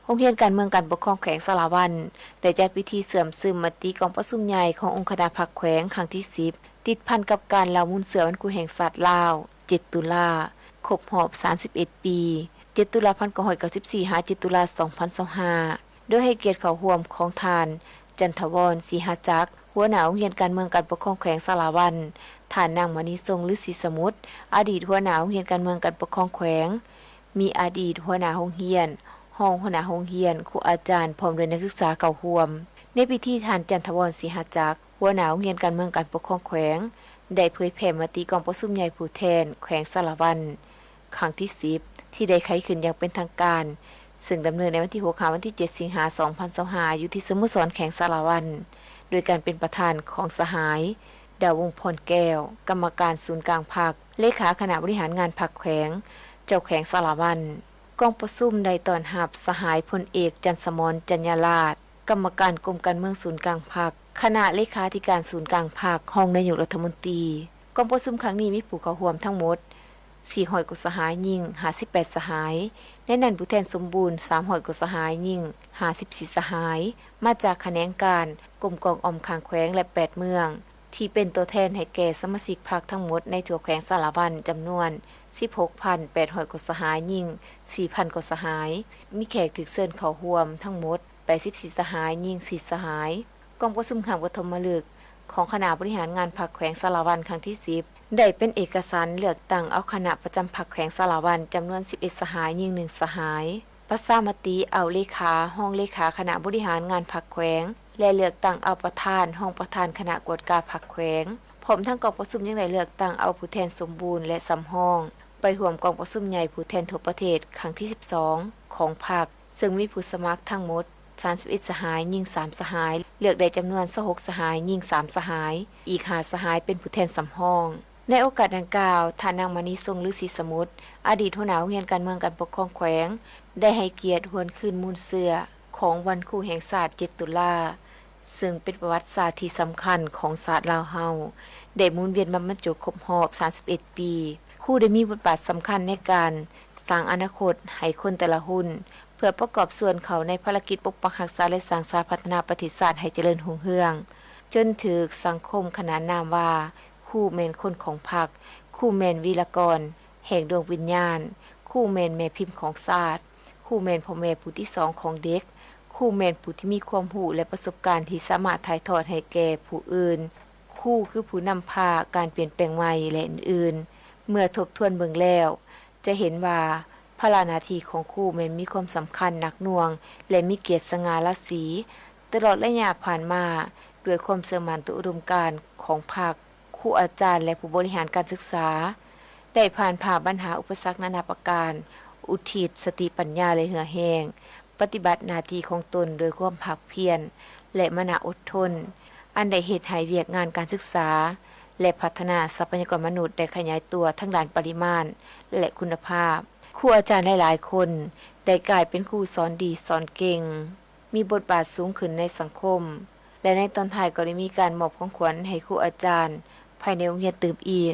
โรงเรียนการเมืองการปกครองแขวงสารวัตรได้จัดพิธีเสื่อมซึมมติกองประชุมใหญ่ขององค์คณะพรรคแขวงครั้งที่10ติดพันกับการลามุนเสือวันครูแห่งชาติลาว7ตุลาครบรอบ31ปี7ตุลา1994 7ตุลา2025โดยให้เกียรติเข้าร่วมของทานจันทวรศรีหจักรหัวหน้าโรงเรียนการเมืองการปกครองแขวงสารวัตรท่านนางมณีทรงฤาษีสมุทรอดีตหัวหน้าโรงเรียนการเมืองการปกครองแขวงมีอดีตหัวหน้าโรงเรียนห้องหัวหน้าโรงเรียนครูอาจารย์พร้อมด้วยนักศึกษาเข้าร่วมในพิธีทานจันทวรศรีหจักรหัวหน้าโรงเรียนการเมืองการปกครองแขวงได้เผยแผ่มติกองประชุมใหญ่ผู้แทนแขวงสารวัตรครั้งที่10ที่ได้ไขขึ้นอย่างเป็นทางการซึ่งดำเนินในวันที่6 วันที่7 สิงหาคม 2025อยู่ที่สโมสรแขวงสารวัตรโดยการเป็นประธานของสหายดาววงศ์พรแก้วกรรมการศูนย์กลางพรรคเลขาคณะบริหารงานพรรคแขวงเจ้าแขวงสารวัตรกองประชุมได้ต้อนรับสหายพลเอกจันทร์สมรจัญญาราชกรรมการกรมการเมืองศูนย์กลางพรรคคณะเลขาธิการศูนย์กลางพรรคห้องนายกรัฐมนตรีกองประชุมครั้งนี้มีผู้เข้าร่วมทั้งหมด400 กว่าสหายหญิง58สหายในนั้นผู้แทนสมบูรณ์300 กว่าสหายหญิง54สหายมาจากแขนงการกรมกองออมข้างแขวงและ8เมืองที่เป็นตัวแทนให้แก่สมาชิกพรรคทั้งหมดในทั่วแขวงสารวัตรจำนวน 16,800 กว่าสหายหญิง 4,000 กว่าสหายมีแขกถูกเชิญเข้าร่วมทั้งหมด84สหายหญิง4สหายกองประชุมครั้งปฐมฤกษ์ของคณะบริหารงานพรรคแขวงสารวัตรครั้งที่10ได้เป็นเอกสารเลือกตั้งเอาคณะประจำพรรคแขวงสารวัตรจำนวน11สหายหญิง1สหายประชามติเอาเลขาห้องเลขาคณะบริหารงานพรรคแขวงและเลือกตั้งเอาประธานห้องประธานคณะกวดกาพรรคแขวงพร้อมทั้งกองประชุมยังได้เลือกตั้งเอาผู้แทนสมบูรณ์และสำห้องไปร่วมกองประชุมใหญ่ผู้แทนทั่วประเทศครั้งที่12ของพรรคซึ่งมีผู้สมัครทั้งหมด31สหายหญิง3สหายเลือกได้จำนวน26สหายหญิง3สหายอีก5สหายเป็นผู้แทนสำห้องในโอกาสดังกล่าวท่านนางมณีทรงฤาษีสมุทรอดีตหัวหน้าโรงเรียนการเมืองการปกครองแขวงได้ให้เกียรติหวนคืนมูลเสือของวันครูแห่งชาติ7ตุลาซึ่งเป็นประวัติศาสตร์ที่สำคัญของศาสตร์ลาวเฮาได้หมุนเวียนมาบรรจุครบรอบ31ปีครูได้มีบทบาทสำคัญในการสร้างอนาคตให้คนแต่ละรุ่นเพื่อประกอบส่วนเขาในภารกิจปกปักรักษาและสร้างสรรค์พัฒนาประเทศชาติให้เจริญรุ่งเรืองจนถึงสังคมขนานนามว่าครูแม่นคนของพรรคครูแม่นวีรกรแห่งดวงวิญญาณครูแม่นแม่พิมพ์ของชาติครูแม่นพ่อแม่ผู้ที่2ของเด็กครูแม่นผู้ที่มีความรู้และประสบการณ์ที่สามารถถ่ายทอดให้แก่ผู้อื่นครูคือผู้นำพาการเปลี่ยนแปลงใหม่และอื่นๆเมื่อทบทวนเบิ่งแล้วจะเห็นว่าภาระหน้าที่ของครูแม่นมีความสำคัญหนักหน่วงและมีเกียรติสง่าราศีตลอดระยะผ่านมาด้วยความเสื่อมมั่นต่ออุดมการณ์ของพรรคครูอาจารย์และผู้บริหารการศึกษาได้ผ่านปัญหาอุปสรรคนานาประการอุทิศสติปัญญาและเหือแห้งปฏิบัติหน้าที่ของตนโดยความภาคเพียรและมณอดทนอันได้เฮ็ดให้เวียกงานการศึกษาและพัฒนาทรัพยากรมนุษย์ได้ขยายตัวทั้งด้านปริมาณและคุณภาพครูอาจารย์หลายๆคนได้กลายเป็นครูสอนดีสอนเก่งมีบทบาทสูงขึ้นในสังคมและในตอนท้ายก็ได้มีการมอบของขวัญให้ครูอาจารย์ภายในโรงเรียนตืบอีก